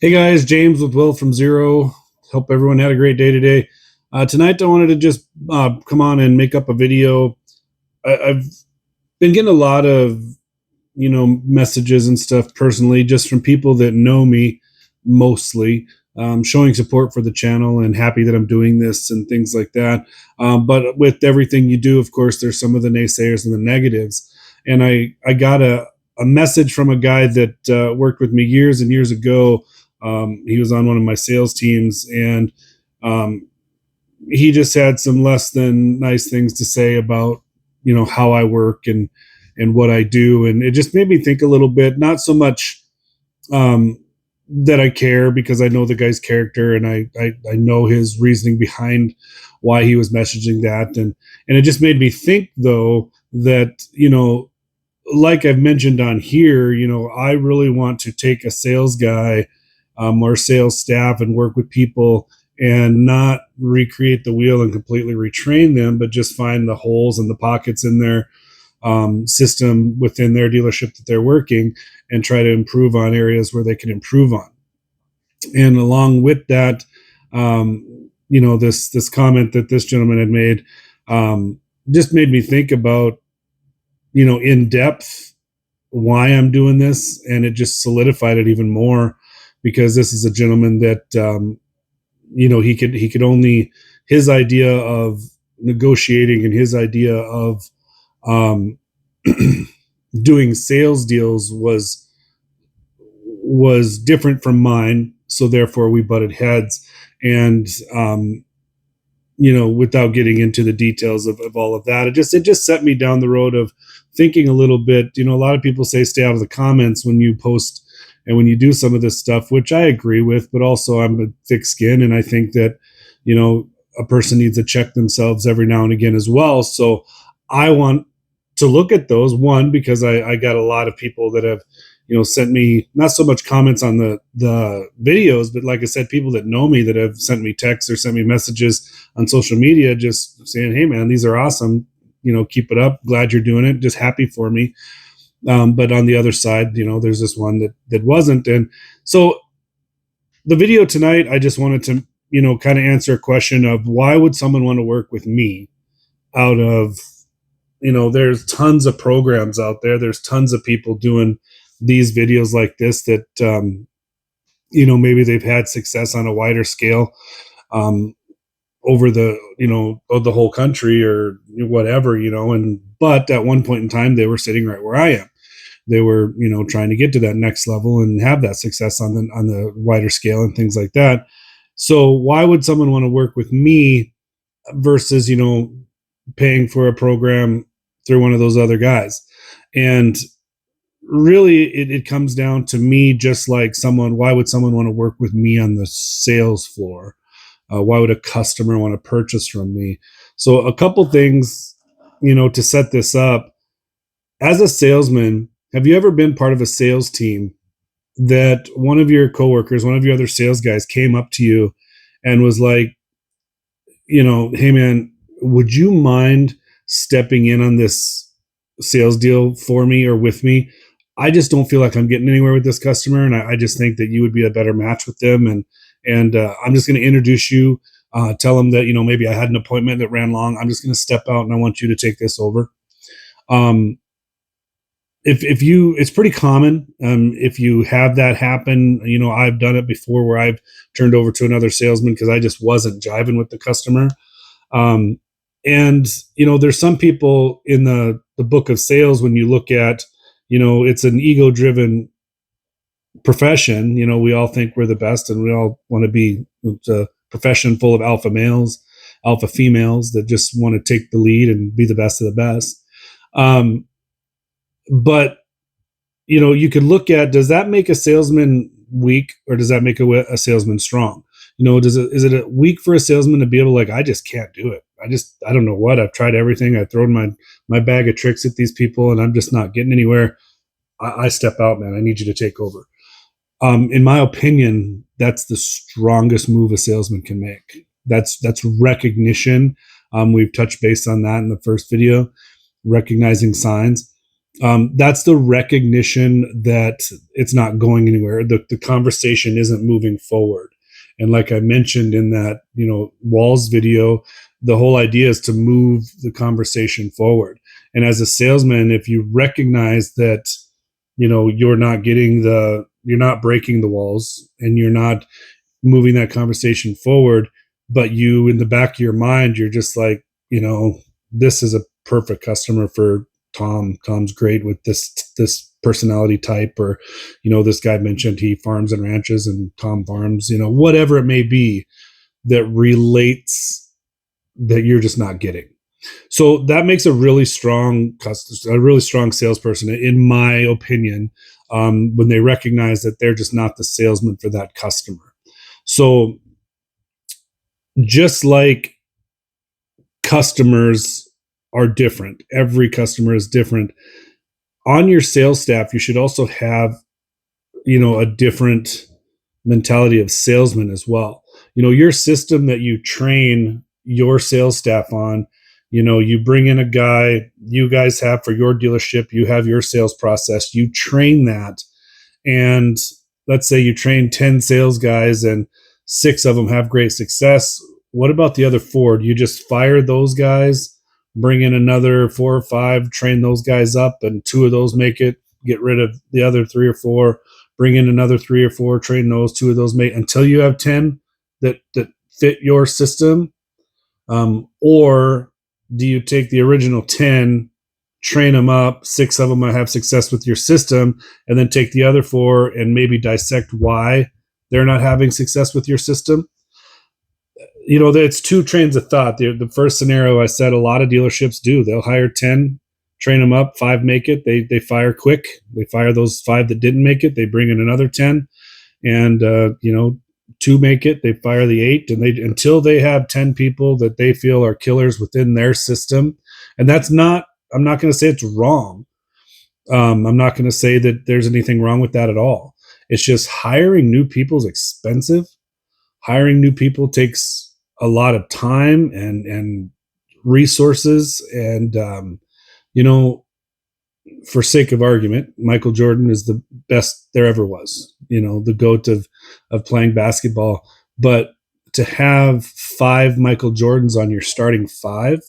Hey guys, James with Will from Zero. Hope everyone had a great day today. Tonight, I wanted to just come on and make up a video. I've been getting a lot of messages and stuff personally, just from people that know me mostly, showing support for the channel and happy that I'm doing this and things like that. But with everything you do, of course, there's some of the naysayers and the negatives. And I got a message from a guy that worked with me years and years ago. He was on one of my sales teams, and um, he just had some less than nice things to say about how I work and what I do, and it just made me think a little bit. Not so much um, that I care, because I know the guy's character, and I know his reasoning behind why he was messaging that, and it just made me think, though, that like I've mentioned on here, I really want to take a sales guy, or sales staff, and work with people and not recreate the wheel and completely retrain them, but just find the holes and the pockets in their system within their dealership that they're working, and try to improve on areas where they can improve on. And along with that, this comment that this gentleman had made, just made me think about, in depth, why I'm doing this, and it just solidified it even more, because this is a gentleman that he could only, his idea of negotiating and his idea of um, doing sales deals was different from mine, so therefore we butted heads. And without getting into the details of all of that, it just set me down the road of thinking a little bit. A lot of people say stay out of the comments when you post and when you do some of this stuff, which I agree with, but also I'm a thick skin, and I think that a person needs to check themselves every now and again as well. So I want to look at those, one, because I got a lot of people that have sent me, not so much comments on the videos, but like I said, people that know me that have sent me texts or sent me messages on social media, just saying, hey man, these are awesome, keep it up, glad you're doing it, just happy for me. But on the other side, there's this one that wasn't. And so the video tonight, I just wanted to kind of answer a question of, why would someone want to work with me? Out of, there's tons of programs out there, there's tons of people doing these videos like this that maybe they've had success on a wider scale, um, over the whole country or whatever, and but at one point in time they were sitting right where I am. They were trying to get to that next level and have that success on the wider scale and things like that. So why would someone want to work with me versus paying for a program through one of those other guys? And really, it comes down to me, just like someone, why would someone want to work with me on the sales floor? Why would a customer want to purchase from me? So a couple things, to set this up. As a salesman, have you ever been part of a sales team that one of your coworkers, one of your other sales guys, came up to you and was like, hey man, would you mind stepping in on this sales deal for me or with me? I just don't feel like I'm getting anywhere with this customer, and I just think that you would be a better match with them. And I'm just going to introduce you, tell them that maybe I had an appointment that ran long. I'm just going to step out, and I want you to take this over. Um, if you, it's pretty common, if you have that happen. I've done it before, where I've turned over to another salesman because I just wasn't jiving with the customer. Um, and there's some people in the book of sales, when you look at, it's an ego driven profession. We all think we're the best, and we all want to be. It's a profession full of alpha males, alpha females that just want to take the lead and be the best of the best. But you could look at, does that make a salesman weak, or does that make a salesman strong? Is it a weak for a salesman to be able to, like, I just can't do it. I don't know what, I've tried everything. I've thrown my bag of tricks at these people, and I'm just not getting anywhere. I step out, man. I need you to take over. In my opinion, that's the strongest move a salesman can make. That's recognition. We've touched base on that in the first video, recognizing signs. That's the recognition that it's not going anywhere. The conversation isn't moving forward. And like I mentioned in that, Walls video, the whole idea is to move the conversation forward. And as a salesman, if you recognize that, you're not breaking the walls and you're not moving that conversation forward, but you, in the back of your mind, you're just like, this is a perfect customer for Tom. Tom's great with this personality type, or this guy mentioned he farms and ranches and Tom farms, whatever it may be that relates, that you're just not getting. So that makes a really strong salesperson, in my opinion, when they recognize that they're just not the salesman for that customer. So just like customers are different, every customer is different. On your sales staff, you should also have, a different mentality of salesman as well. Your system that you train your sales staff on, you bring in a guy you guys have for your dealership, you have your sales process, you train that. And let's say you train 10 sales guys and 6 of them have great success. What about the other 4? Do you just fire those guys, bring in another 4 or 5, train those guys up, and 2 of those make it, get rid of the other 3 or 4, bring in another 3 or 4, train those, 2 of those make, until you have 10 that fit your system? Or do you take the original 10, train them up, 6 of them might have success with your system, and then take the other 4 and maybe dissect why they're not having success with your system? It's 2 trains of thought. The first scenario I said a lot of dealerships do. They'll hire 10, train them up, 5 make it. They fire quick. They fire those 5 that didn't make it. They bring in another 10, and 2 make it. They fire the 8, and until they have 10 people that they feel are killers within their system. And that's not, I'm not going to say it's wrong. I'm not going to say that there's anything wrong with that at all. It's just hiring new people is expensive. Hiring new people takes a lot of time and resources. And, for sake of argument, Michael Jordan is the best there ever was, the GOAT of playing basketball. But to have 5 Michael Jordans on your starting 5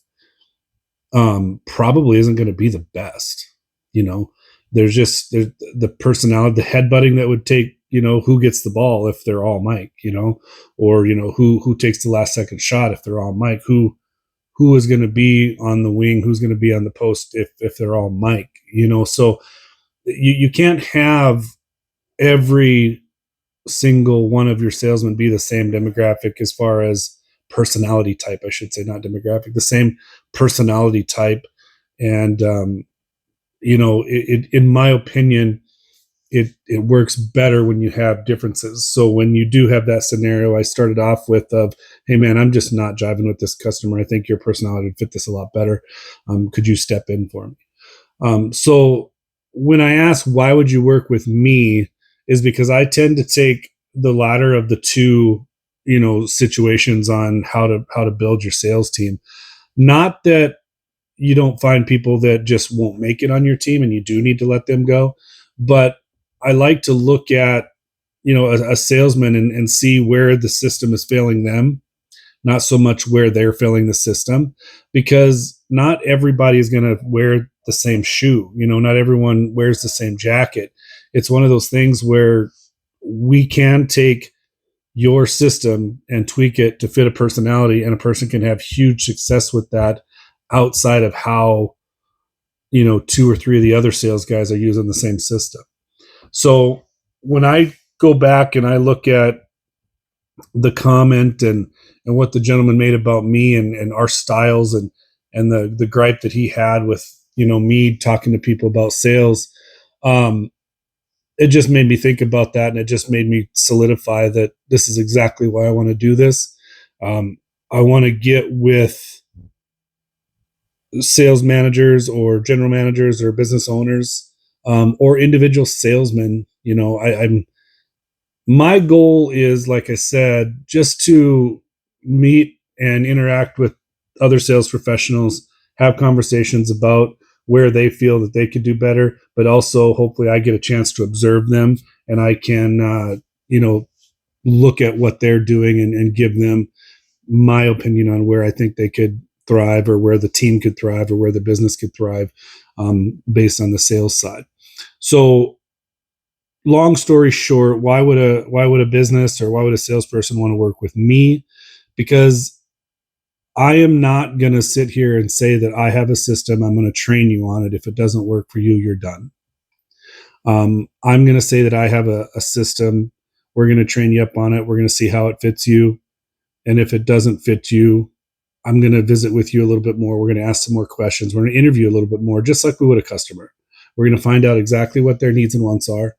probably isn't going to be the best. There's the personality, the headbutting that would take, who gets the ball if they're all Mike, or, who takes the last second shot if they're all Mike, who is going to be on the wing, who's going to be on the post if they're all Mike, so you can't have every single one of your salesmen be the same demographic as far as personality type, I should say, not demographic, the same personality type. And, in my opinion, it works better when you have differences. So when you do have that scenario I started off with of, hey man, I'm just not jiving with this customer, I think your personality would fit this a lot better. Could you step in for me? So when I ask why would you work with me, is because I tend to take the latter of the 2, situations on how to build your sales team. Not that you don't find people that just won't make it on your team and you do need to let them go, but I like to look at, a salesman and see where the system is failing them, not so much where they're failing the system, because not everybody is going to wear the same shoe. Not everyone wears the same jacket. It's one of those things where we can take your system and tweak it to fit a personality, and a person can have huge success with that outside of how, 2 or 3 of the other sales guys are using the same system. So when I go back and I look at the comment and what the gentleman made about me and our styles and the gripe that he had with, me talking to people about sales, it just made me think about that. And it just made me solidify that this is exactly why I want to do this. I want to get with sales managers or general managers or business owners, or individual salesmen. My goal is, like I said, just to meet and interact with other sales professionals, have conversations about where they feel that they could do better, but also hopefully I get a chance to observe them and I can, look at what they're doing and give them my opinion on where I think they could thrive or where the team could thrive or where the business could thrive based on the sales side. So long story short, why would a business or why would a salesperson want to work with me? Because I am not going to sit here and say that I have a system. I'm going to train you on it. If it doesn't work for you, you're done. I'm going to say that I have a system. We're going to train you up on it. We're going to see how it fits you. And if it doesn't fit you, I'm going to visit with you a little bit more. We're going to ask some more questions. We're going to interview a little bit more, just like we would a customer. We're going to find out exactly what their needs and wants are.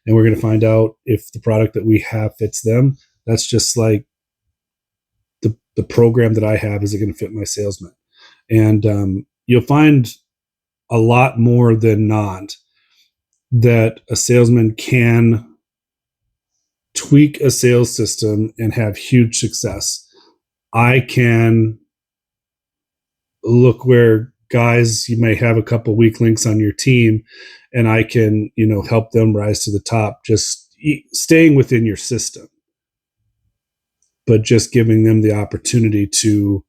And we're going to find out if the product that we have fits them. That's just like the program that I have. Is it going to fit my salesman? And you'll find a lot more than not that a salesman can tweak a sales system and have huge success. I can look where guys, you may have a couple weak links on your team, and I can, help them rise to the top, just staying within your system, but just giving them the opportunity to,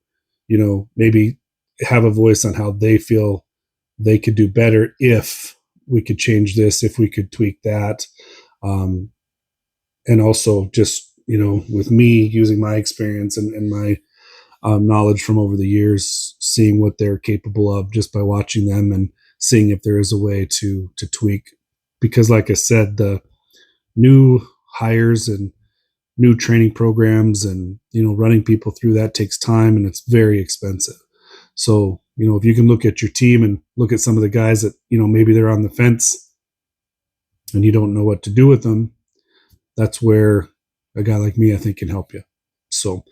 maybe have a voice on how they feel they could do better if we could change this, if we could tweak that. And also just, with me using my experience and my knowledge from over the years, seeing what they're capable of just by watching them and seeing if there is a way to tweak. Because like I said, the new hires and new training programs and, running people through that takes time and it's very expensive. So, if you can look at your team and look at some of the guys that, maybe they're on the fence and you don't know what to do with them, that's where a guy like me, I think, can help you. So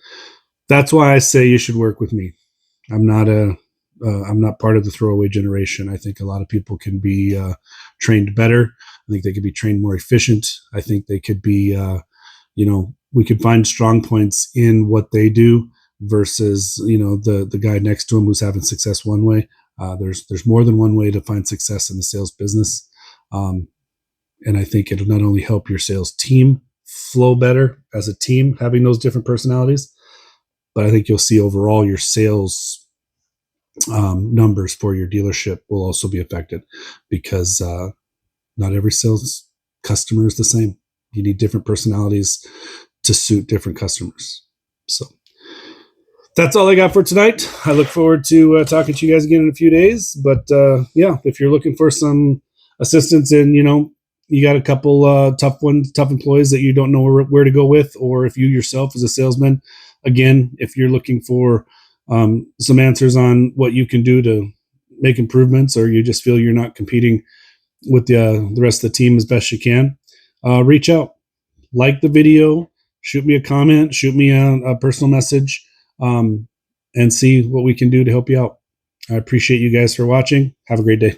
that's why I say you should work with me. I'm not part of the throwaway generation. I think a lot of people can be trained better. I think they could be trained more efficient. I think they could be, we could find strong points in what they do versus, the guy next to him who's having success one way. There's more than one way to find success in the sales business. And I think it'll not only help your sales team flow better as a team, having those different personalities, but I think you'll see overall your sales numbers for your dealership will also be affected because not every sales customer is the same. You need different personalities to suit different customers. So that's all I got for tonight. I look forward to talking to you guys again in a few days. But if you're looking for some assistance in, you got a couple tough employees that you don't know where to go with, or if you yourself as a salesman, again, if you're looking for some answers on what you can do to make improvements, or you just feel you're not competing with the rest of the team as best you can, reach out, like the video, shoot me a comment, shoot me a personal message, and see what we can do to help you out. I appreciate you guys for watching. Have a great day.